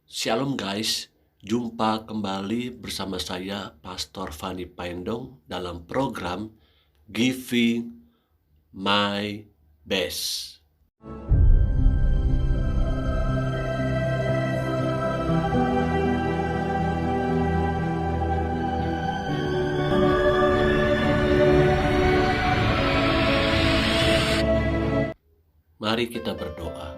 Shalom guys, jumpa kembali bersama saya Pastor Fani Paendong dalam program Giving My Best. Mari kita berdoa.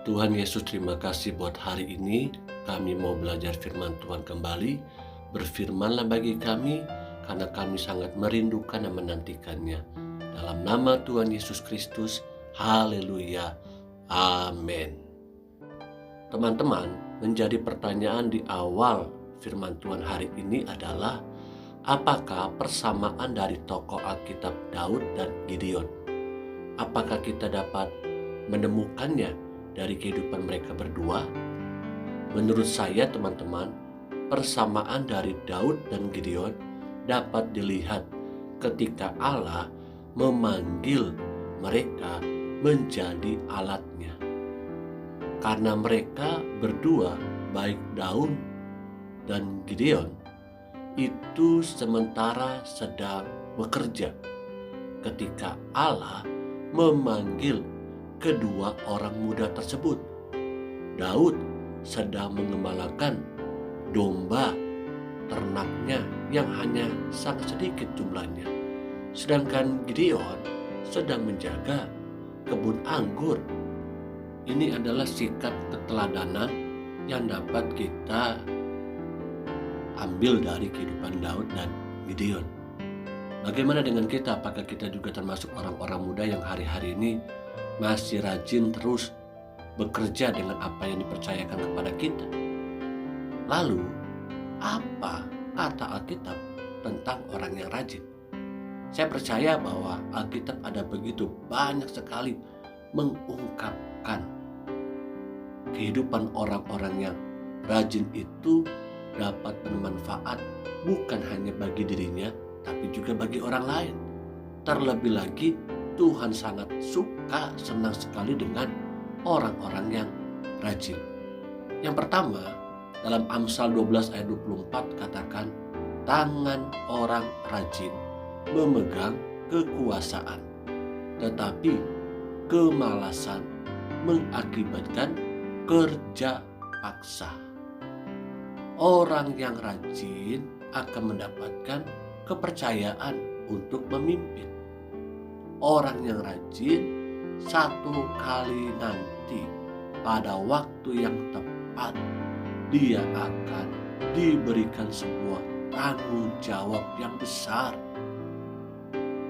Tuhan Yesus, terima kasih buat hari ini. Kami mau belajar firman Tuhan kembali. Berfirmanlah bagi kami, karena kami sangat merindukan dan menantikannya. Dalam nama Tuhan Yesus Kristus, haleluya, amin. Teman-teman, menjadi pertanyaan di awal firman Tuhan hari ini adalah, apakah persamaan dari tokoh Alkitab Daud dan Gideon? Apakah kita dapat menemukannya dari kehidupan mereka berdua? Menurut saya, teman-teman, persamaan dari Daud dan Gideon dapat dilihat ketika Allah memanggil mereka menjadi alatnya. Karena mereka berdua, baik Daud dan Gideon, itu sementara sedang bekerja ketika Allah memanggil kedua orang muda tersebut. Daud sedang mengembalakan domba ternaknya yang hanya sangat sedikit jumlahnya, sedangkan Gideon sedang menjaga kebun anggur. Ini adalah sikap keteladanan yang dapat kita ambil dari kehidupan Daud dan Gideon. Bagaimana dengan kita? Apakah kita juga termasuk orang-orang muda yang hari-hari ini masih rajin terus bekerja dengan apa yang dipercayakan kepada kita? Lalu, apa kata Alkitab tentang orang yang rajin? Saya percaya bahwa Alkitab ada begitu banyak sekali mengungkapkan kehidupan orang-orang yang rajin itu dapat bermanfaat bukan hanya bagi dirinya, tapi juga bagi orang lain. Terlebih lagi, Tuhan sangat senang sekali dengan orang-orang yang rajin. Yang pertama, dalam Amsal 12 ayat 24 katakan, tangan orang rajin memegang kekuasaan, tetapi kemalasan mengakibatkan kerja paksa. Orang yang rajin akan mendapatkan kepercayaan untuk memimpin. Orang yang rajin satu kali nanti pada waktu yang tepat dia akan diberikan sebuah tanggung jawab yang besar.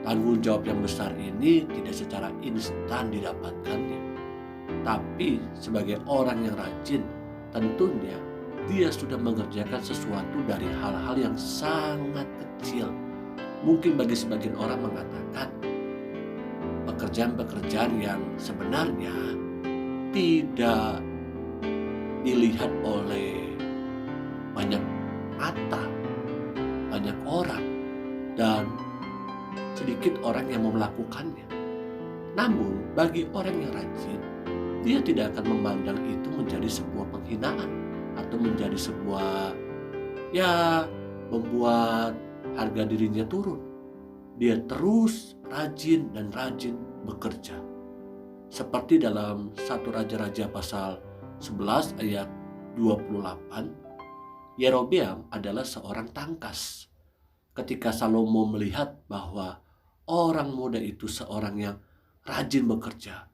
Tanggung jawab yang besar ini tidak secara instan didapatkannya, tapi sebagai orang yang rajin tentunya dia sudah mengerjakan sesuatu dari hal-hal yang sangat kecil. Mungkin bagi sebagian orang mengatakan pekerjaan-pekerjaan yang sebenarnya tidak dilihat oleh banyak mata, banyak orang, dan sedikit orang yang mau melakukannya. Namun bagi orang yang rajin, dia tidak akan memandang itu menjadi sebuah penghinaan atau menjadi sebuah membuat harga dirinya turun. Dia terus rajin dan rajin bekerja. Seperti dalam 1 Raja-Raja pasal 11 ayat 28, Yerobeam adalah seorang tangkas. Ketika Salomo melihat bahwa orang muda itu seorang yang rajin bekerja,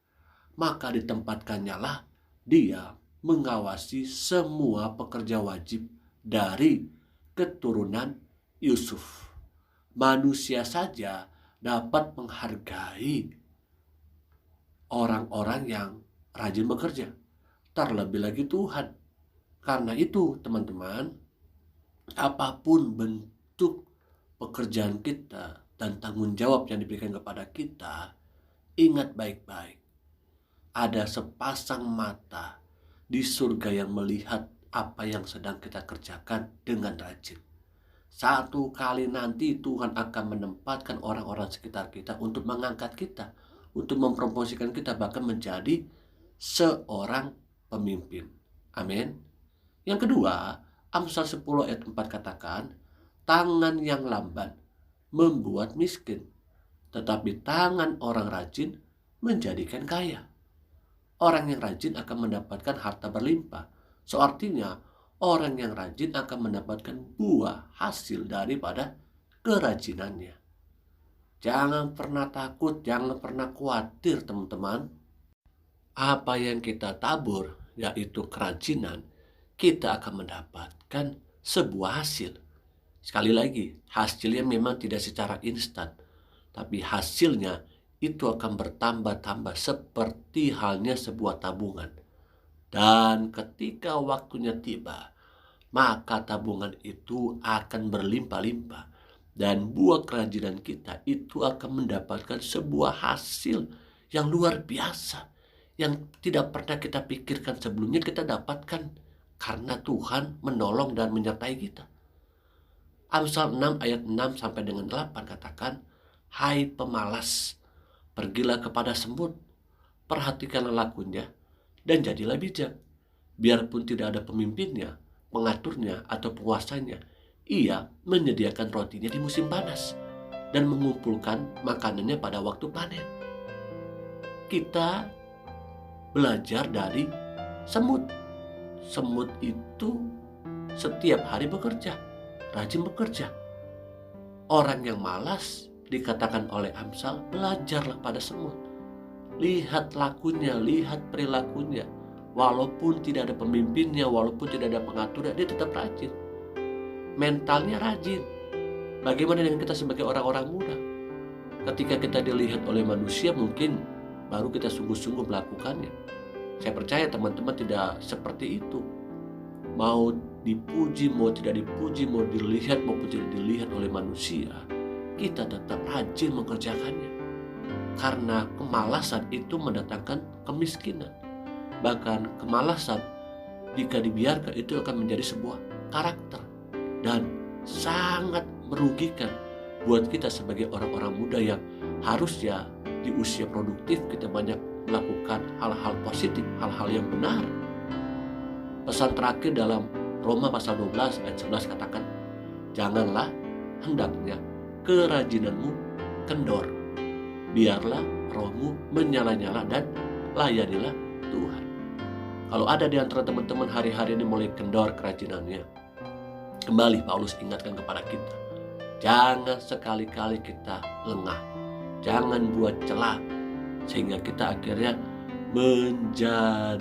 maka ditempatkannya lah dia mengawasi semua pekerja wajib dari keturunan Yusuf. Manusia saja dapat menghargai orang-orang yang rajin bekerja, terlebih lagi Tuhan. Karena itu, teman-teman, apapun bentuk pekerjaan kita dan tanggung jawab yang diberikan kepada kita, ingat baik-baik, ada sepasang mata di surga yang melihat apa yang sedang kita kerjakan dengan rajin. Satu kali nanti Tuhan akan menempatkan orang-orang sekitar kita untuk mengangkat kita, untuk mempromosikan kita, bahkan menjadi seorang pemimpin. Amin. Yang kedua, Amsal 10 ayat 4 katakan, tangan yang lamban membuat miskin, tetapi tangan orang rajin menjadikan kaya. Orang yang rajin akan mendapatkan harta berlimpah. So artinya, orang yang rajin akan mendapatkan buah hasil daripada kerajinannya. Jangan pernah takut, jangan pernah khawatir teman-teman. Apa yang kita tabur, yaitu kerajinan, kita akan mendapatkan sebuah hasil. Sekali lagi, hasilnya memang tidak secara instan, tapi hasilnya itu akan bertambah-tambah seperti halnya sebuah tabungan. Dan ketika waktunya tiba, maka tabungan itu akan berlimpah-limpah. Dan buah kerajinan kita itu akan mendapatkan sebuah hasil yang luar biasa, yang tidak pernah kita pikirkan sebelumnya kita dapatkan, karena Tuhan menolong dan menyertai kita. Amsal 6 ayat 6 sampai dengan 8 katakan, hai pemalas, pergilah kepada semut, perhatikanlah lakunya, dan jadilah bijak. Biarpun tidak ada pemimpinnya, pengaturnya, atau penguasanya, ia menyediakan rotinya di musim panas dan mengumpulkan makanannya pada waktu panen. Kita belajar dari semut. Semut itu setiap hari bekerja, rajin bekerja. Orang yang malas, dikatakan oleh Amsal, belajarlah pada semut. Lihat lakunya, lihat perilakunya. Walaupun tidak ada pemimpinnya, walaupun tidak ada pengaturnya, dia tetap rajin. Mentalnya rajin. Bagaimana dengan kita sebagai orang-orang muda? Ketika kita dilihat oleh manusia, mungkin baru kita sungguh-sungguh melakukannya. Saya percaya teman-teman tidak seperti itu. Mau dipuji, mau tidak dipuji, mau dilihat maupun tidak dilihat oleh manusia, kita tetap rajin mengerjakannya. Karena kemalasan itu mendatangkan kemiskinan. Bahkan kemalasan jika dibiarkan itu akan menjadi sebuah karakter dan sangat merugikan buat kita sebagai orang-orang muda yang harusnya di usia produktif kita banyak melakukan hal-hal positif, hal-hal yang benar. Pesan terakhir dalam Roma pasal 12 ayat 11 katakan, janganlah hendaknya kerajinanmu kendor, biarlah rohmu menyala-nyala dan layanilah Tuhan. Kalau ada di antara teman-teman hari-hari ini mulai kendor kerajinannya, kembali Paulus ingatkan kepada kita, jangan sekali-kali kita lengah, jangan buat celah sehingga kita akhirnya menjadikan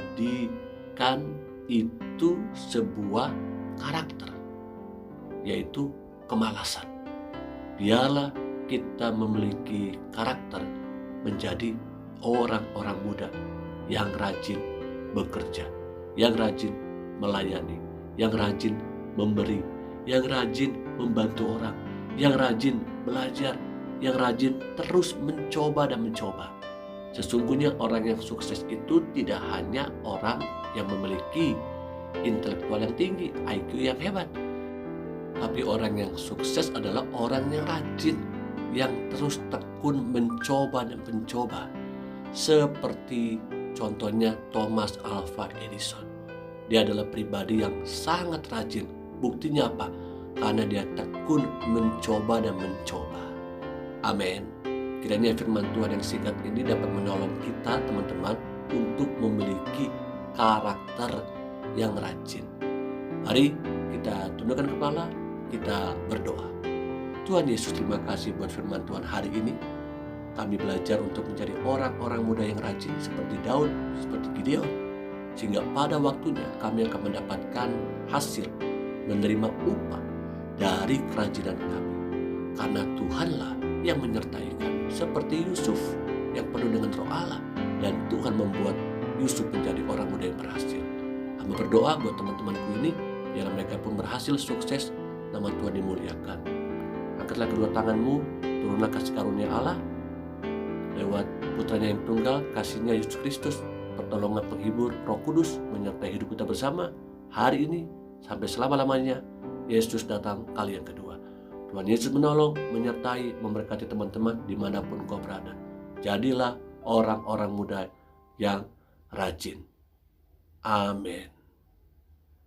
itu sebuah karakter, yaitu kemalasan. Biarlah kita memiliki karakter menjadi orang-orang muda yang rajin bekerja, yang rajin melayani, yang rajin memberi, yang rajin membantu orang, yang rajin belajar, yang rajin terus mencoba dan mencoba. Sesungguhnya orang yang sukses itu tidak hanya orang yang memiliki intelektual yang tinggi, IQ yang hebat, tapi orang yang sukses adalah orang yang rajin, yang terus tekun mencoba dan mencoba. Seperti contohnya Thomas Alva Edison. Dia adalah pribadi yang sangat rajin. Buktinya apa? Karena dia tekun mencoba dan mencoba. Amin. Kiranya firman Tuhan yang singkat ini dapat menolong kita teman-teman untuk memiliki karakter yang rajin. Mari kita tundukkan kepala, kita berdoa. Tuhan Yesus, terima kasih buat firman Tuhan hari ini. Kami belajar untuk menjadi orang-orang muda yang rajin seperti Daud, seperti Gideon, sehingga pada waktunya kami akan mendapatkan hasil, menerima upah dari kerajinan kami. Karena Tuhanlah yang menyertai kami, seperti Yusuf yang penuh dengan Roh Allah, dan Tuhan membuat Yusuf menjadi orang muda yang berhasil. Kami berdoa buat teman-temanku ini, biar mereka pun berhasil, sukses, nama Tuhan dimuliakan. Angkatlah kedua tanganmu, turunlah kasih karunia Allah lewat putranya yang tunggal, kasihnya Yesus Kristus, pertolongan penghibur Roh Kudus menyertai hidup kita bersama hari ini sampai selama-lamanya. Yesus datang kali yang kedua. Tuhan Yesus menolong, menyertai, memberkati teman-teman dimanapun kau berada. Jadilah orang-orang muda yang rajin. Amin.